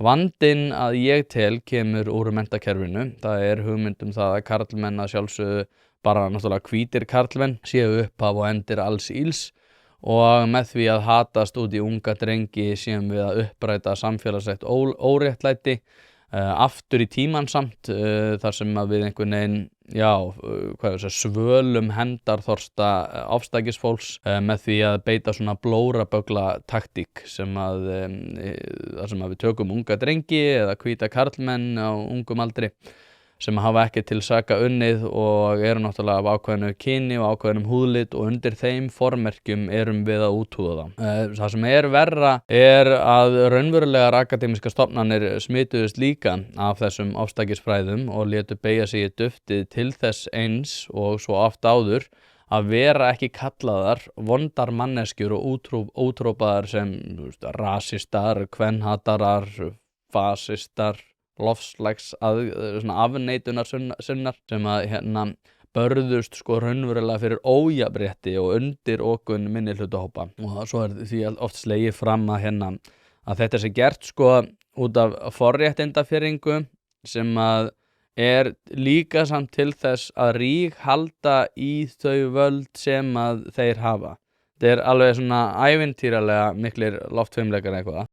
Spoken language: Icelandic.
Vandinn að ég tel kemur úr menntakerfinu. Það hugmynd það að karlmenn að sjálfsögðu bara náttúrulega hvítir karlmenn séu upphaf og endir alls ills og með því að hatast út í unga drengi séum við að uppræta samfélagslegt óréttlæti aftur í tímann samt þar sem að við einhvern veginn svölum hefndarþorsta ofstækisfólks með því að beita svona blóraböggla taktík þar sem að við tökum unga drengi eða hvíta karlmenn á ungum aldri sem hafa ekki til saka unnið og eru náttúrulega af ákveðnu kyni og ákveðnum húðlit og undir þeim formerkjum erum við að úthúða það. Það sem verra að raunverulegar akademískar stofnanir smituðust líka af þessum ofstækisfræðum og létu beygja sig í duftið til þess eins og svo oft áður að vera ekki kallaðar vondar manneskjur og útrópaðar sem rasistar, kvenhatarar, fasistar, lofslags afneitunar sunnar sem að börðust raunverulega fyrir ójafnrétti og undir okun minnihlutahópa og svo því oft slegið fram að þetta sé gert út af forréttindafirringu sem að líka samt til þess að ríghalda í þau völd sem að þeir hafa. Þetta alveg svona ævintýralega miklir loftfimleikar eitthvað.